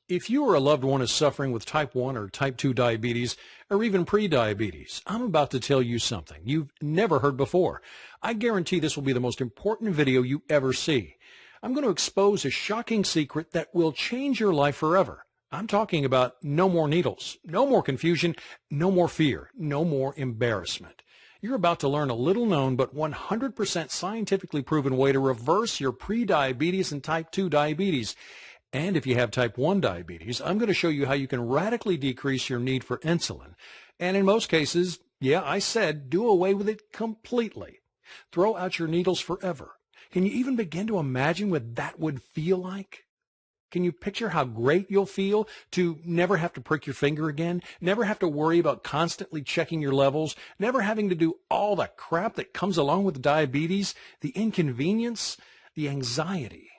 If you or a loved one is suffering with type 1 or type 2 diabetes, or even pre-diabetes, I'm about to tell you something you've never heard before. I guarantee this will be the most important video you ever see. I'm going to expose a shocking secret that will change your life forever. I'm talking about no more needles, no more confusion, no more fear, no more embarrassment. You're about to learn a little known but 100% scientifically proven way to reverse your pre-diabetes and type 2 diabetes. And if you have type 1 diabetes, I'm going to show you how you can radically decrease your need for insulin. And in most cases, yeah, I said do away with it completely. Throw out your needles forever. Can you even begin to imagine what that would feel like? Can you picture how great you'll feel to never have to prick your finger again, never have to worry about constantly checking your levels, never having to do all the crap that comes along with diabetes, the inconvenience, the anxiety,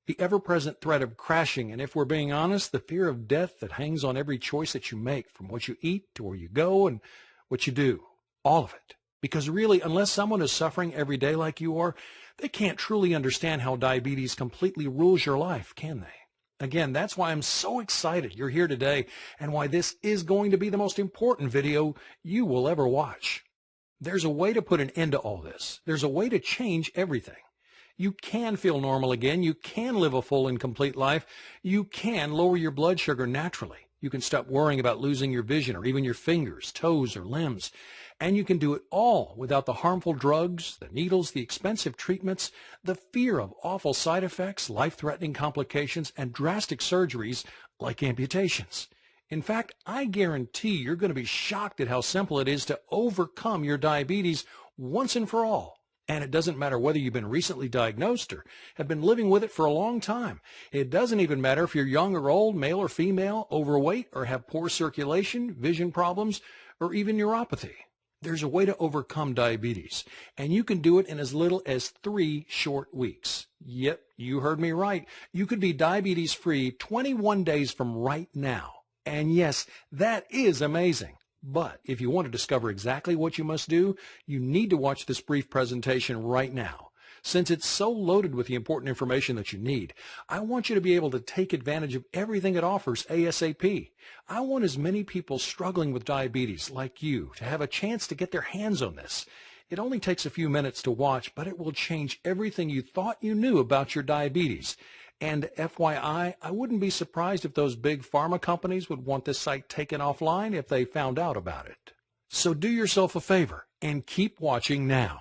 the ever-present threat of crashing, and if we're being honest, the fear of death that hangs on every choice that you make, from what you eat to where you go and what you do, all of it. Because really, unless someone is suffering every day like you are, they can't truly understand how diabetes completely rules your life, can they? Again, that's why I'm so excited you're here today and why this is going to be the most important video you will ever watch. There's a way to put an end to all this. There's a way to change everything. You can feel normal again. You can live a full and complete life. You can lower your blood sugar naturally. You can stop worrying about losing your vision or even your fingers, toes, or limbs. And you can do it all without the harmful drugs, the needles, the expensive treatments, the fear of awful side effects, life-threatening complications, and drastic surgeries like amputations. In fact, I guarantee you're going to be shocked at how simple it is to overcome your diabetes once and for all. And it doesn't matter whether you've been recently diagnosed or have been living with it for a long time. It doesn't even matter if you're young or old, male or female, overweight, or have poor circulation, vision problems, or even neuropathy. There's a way to overcome diabetes, and you can do it in as little as 3 short weeks. Yep, you heard me right. You could be diabetes-free 21 days from right now. And yes, that is amazing. But if you want to discover exactly what you must do, you need to watch this brief presentation right now. Since it's so loaded with the important information that you need, I want you to be able to take advantage of everything it offers ASAP. I want as many people struggling with diabetes like you to have a chance to get their hands on this. It only takes a few minutes to watch, but it will change everything you thought you knew about your diabetes. And FYI, I wouldn't be surprised if those big pharma companies would want this site taken offline if they found out about it. So do yourself a favor and keep watching now.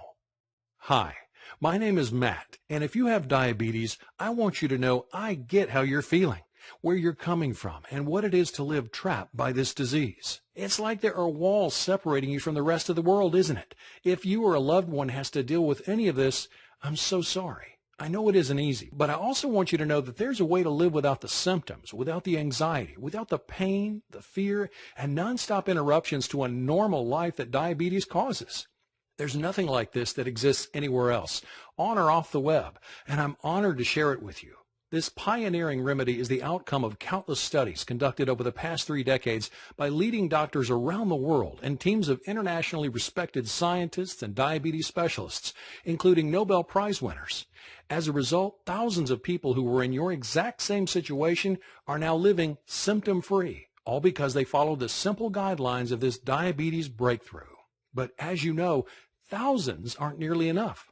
Hi, my name is Matt, and if you have diabetes, I want you to know I get how you're feeling, where you're coming from, and what it is to live trapped by this disease. It's like there are walls separating you from the rest of the world, isn't it? If you or a loved one has to deal with any of this, I'm so sorry. I know it isn't easy, but I also want you to know that there's a way to live without the symptoms, without the anxiety, without the pain, the fear, and nonstop interruptions to a normal life that diabetes causes. There's nothing like this that exists anywhere else, on or off the web, and I'm honored to share it with you. This pioneering remedy is the outcome of countless studies conducted over the past 3 decades by leading doctors around the world and teams of internationally respected scientists and diabetes specialists, including Nobel Prize winners. As a result, thousands of people who were in your exact same situation are now living symptom-free, all because they followed the simple guidelines of this diabetes breakthrough. But as you know, thousands aren't nearly enough.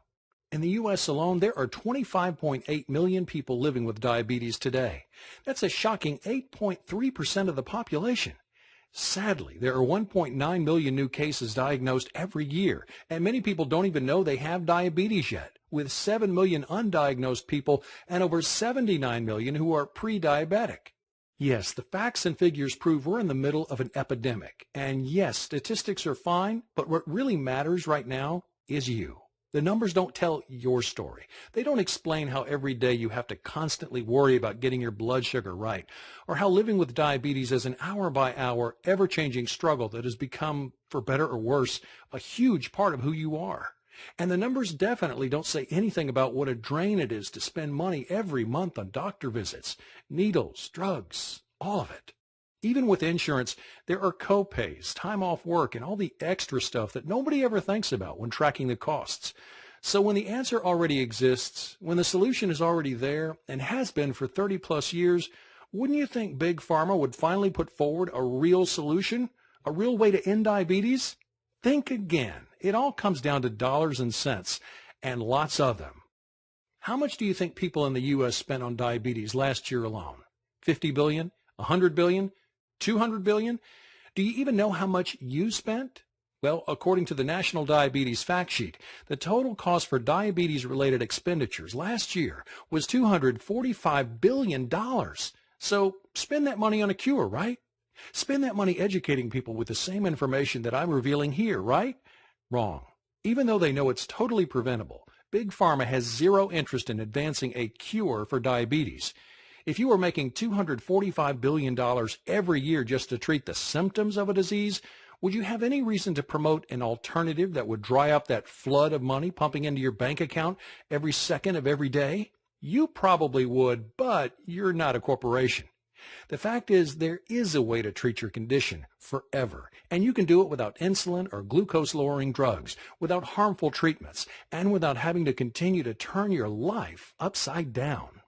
In the U.S. alone, there are 25.8 million people living with diabetes today. That's a shocking 8.3% of the population. Sadly, there are 1.9 million new cases diagnosed every year, and many people don't even know they have diabetes yet, with 7 million undiagnosed people and over 79 million who are pre-diabetic. Yes, the facts and figures prove we're in the middle of an epidemic. And yes, statistics are fine, but what really matters right now is you. The numbers don't tell your story. They don't explain how every day you have to constantly worry about getting your blood sugar right, or how living with diabetes is an hour-by-hour, ever-changing struggle that has become, for better or worse, a huge part of who you are. And the numbers definitely don't say anything about what a drain it is to spend money every month on doctor visits, needles, drugs, all of it. Even with insurance, there are co-pays, time off work, and all the extra stuff that nobody ever thinks about when tracking the costs. So when the answer already exists, when the solution is already there and has been for 30-plus years, Wouldn't you think Big Pharma would finally put forward a real solution, a real way to end diabetes? Think again. It all comes down to dollars and cents, and lots of them. How much do you think people in the U.S. spent on diabetes last year alone? 50 billion? 100 billion? 200 billion? Do you even know how much you spent? Well, according to the National Diabetes Fact Sheet, the total cost for diabetes-related expenditures last year was $245 billion. So spend that money on a cure, right? Spend that money educating people with the same information that I'm revealing here, right? Wrong. Even though they know it's totally preventable, Big Pharma has zero interest in advancing a cure for diabetes. If you were making $245 billion every year just to treat the symptoms of a disease, would you have any reason to promote an alternative that would dry up that flood of money pumping into your bank account every second of every day? You probably would, but you're not a corporation. The fact is, there is a way to treat your condition forever, and you can do it without insulin or glucose-lowering drugs, without harmful treatments, and without having to continue to turn your life upside down.